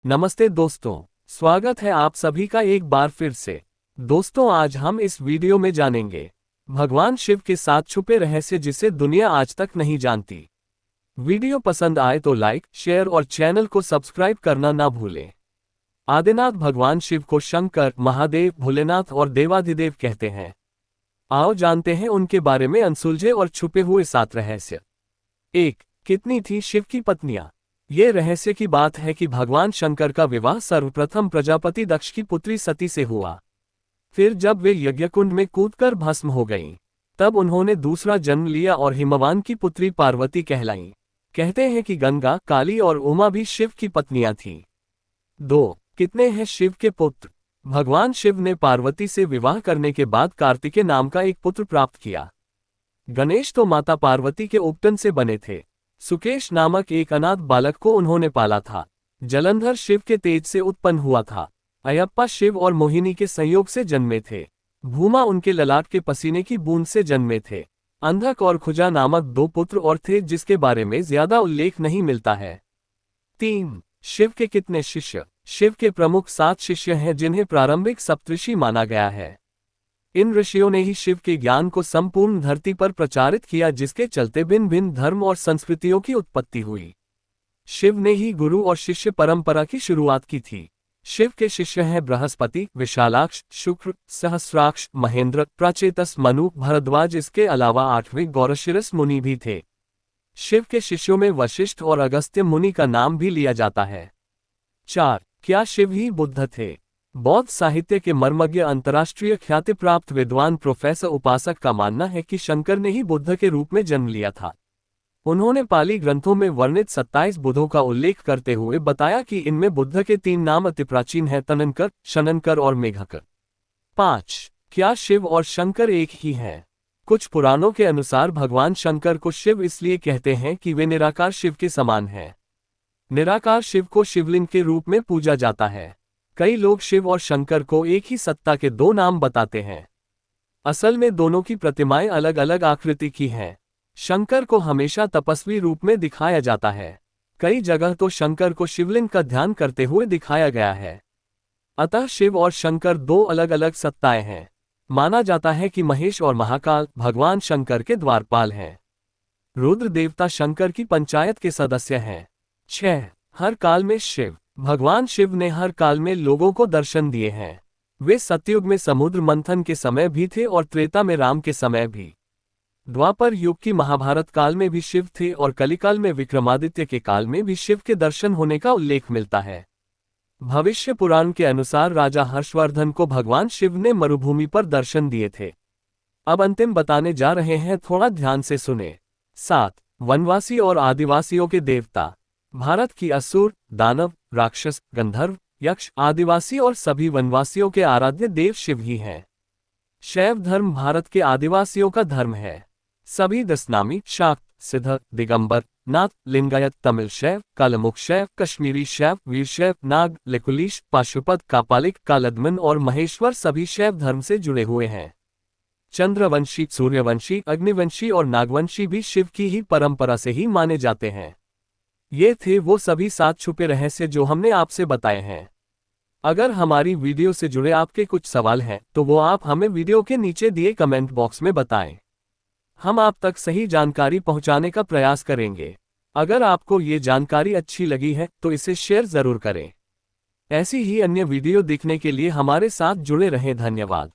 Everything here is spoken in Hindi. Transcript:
नमस्ते दोस्तों, स्वागत है आप सभी का एक बार फिर से। दोस्तों, आज हम इस वीडियो में जानेंगे भगवान शिव के साथ छुपे रहस्य जिसे दुनिया आज तक नहीं जानती। वीडियो पसंद आए तो लाइक, शेयर और चैनल को सब्सक्राइब करना ना भूलें। आदिनाथ भगवान शिव को शंकर, महादेव, भोलेनाथ और देवाधिदेव कहते हैं। आओ जानते हैं उनके बारे में अनसुलझे और छुपे हुए 7 रहस्य। 1. कितनी थी शिव की पत्नियां? ये रहस्य की बात है कि भगवान शंकर का विवाह सर्वप्रथम प्रजापति दक्ष की पुत्री सती से हुआ। फिर जब वे यज्ञकुंड में कूदकर भस्म हो गईं, तब उन्होंने दूसरा जन्म लिया और हिमवान की पुत्री पार्वती कहलाईं। कहते हैं कि गंगा, काली और उमा भी शिव की पत्नियां थीं। 2. कितने हैं शिव के पुत्र? भगवान शिव ने पार्वती से विवाह करने के बाद कार्तिकेय नाम का एक पुत्र प्राप्त किया। गणेश तो माता पार्वती के उपटन से बने थे। सुकेश नामक एक अनाथ बालक को उन्होंने पाला था। जलंधर शिव के तेज से उत्पन्न हुआ था। अयप्पा शिव और मोहिनी के संयोग से जन्मे थे। भूमा उनके ललाट के पसीने की बूंद से जन्मे थे। अंधक और खुजा नामक 2 पुत्र और थे जिसके बारे में ज्यादा उल्लेख नहीं मिलता है। 3. शिव के कितने शिष्य? शिव के प्रमुख 7 शिष्य हैं जिन्हें प्रारंभिक सप्तऋषि माना गया है। इन ऋषियों ने ही शिव के ज्ञान को संपूर्ण धरती पर प्रचारित किया, जिसके चलते भिन्न भिन्न धर्म और संस्कृतियों की उत्पत्ति हुई। शिव ने ही गुरु और शिष्य परंपरा की शुरुआत की थी। शिव के शिष्य हैं बृहस्पति, विशालाक्ष, शुक्र, सहस्राक्ष, महेंद्र, प्राचेतस, मनु, भरद्वाज। इसके अलावा 8वें गौरशिरस मुनि भी थे। शिव के शिष्यों में वशिष्ठ और अगस्त्य मुनि का नाम भी लिया जाता है। 4. क्या शिव ही बुद्ध थे? बौद्ध साहित्य के मर्मज्ञ अंतर्राष्ट्रीय ख्याति प्राप्त विद्वान प्रोफेसर उपासक का मानना है कि शंकर ने ही बुद्ध के रूप में जन्म लिया था। उन्होंने पाली ग्रंथों में वर्णित 27 बुद्धों का उल्लेख करते हुए बताया कि इनमें बुद्ध के 3 नाम अति प्राचीन हैं, तननकर, शननकर और मेघकर। 5. क्या शिव और शंकर एक ही हैं? कुछ पुराणों के अनुसार भगवान शंकर को शिव इसलिए कहते हैं कि वे निराकार शिव के समान हैं। निराकार शिव को शिवलिंग के रूप में पूजा जाता है। कई लोग शिव और शंकर को एक ही सत्ता के 2 नाम बताते हैं। असल में दोनों की प्रतिमाएं अलग अलग आकृति की हैं। शंकर को हमेशा तपस्वी रूप में दिखाया जाता है। कई जगह तो शंकर को शिवलिंग का ध्यान करते हुए दिखाया गया है। अतः शिव और शंकर 2 अलग अलग सत्ताएं हैं। माना जाता है कि महेश और महाकाल भगवान शंकर के द्वारपाल हैं। रुद्र देवता शंकर की पंचायत के सदस्य हैं। 6. हर काल में शिव? भगवान शिव ने हर काल में लोगों को दर्शन दिए हैं। वे सतयुग में समुद्र मंथन के समय भी थे और त्रेता में राम के समय भी। द्वापर युग की महाभारत काल में भी शिव थे और कलिकाल में विक्रमादित्य के काल में भी शिव के दर्शन होने का उल्लेख मिलता है। भविष्य पुराण के अनुसार राजा हर्षवर्धन को भगवान शिव ने मरुभूमि पर दर्शन दिए थे। अब अंतिम बताने जा रहे हैं, थोड़ा ध्यान से सुने। 7. वनवासी और आदिवासियों के देवता? भारत की असुर, दानव, राक्षस, गंधर्व, यक्ष, आदिवासी और सभी वनवासियों के आराध्य देव शिव ही हैं। शैव धर्म भारत के आदिवासियों का धर्म है। सभी दशनामी, शाक्त, सिद्ध, दिगंबर, नाथ, लिंगायत, तमिल शैव, कालमुख शैव, कश्मीरी शैव, वीरशैव, नाग, लेकुलीश, पाशुपत, कापालिक, कालदमन और महेश्वर सभी शैव धर्म से जुड़े हुए हैं। चंद्रवंशी, सूर्यवंशी, अग्निवंशी और नागवंशी भी शिव की ही परंपरा से ही माने जाते हैं। ये थे वो सभी 7 छुपे रहस्य जो हमने आपसे बताए हैं। अगर हमारी वीडियो से जुड़े आपके कुछ सवाल हैं तो वो आप हमें वीडियो के नीचे दिए कमेंट बॉक्स में बताएं। हम आप तक सही जानकारी पहुंचाने का प्रयास करेंगे। अगर आपको ये जानकारी अच्छी लगी है तो इसे शेयर जरूर करें। ऐसी ही अन्य वीडियो देखने के लिए हमारे साथ जुड़े रहें। धन्यवाद।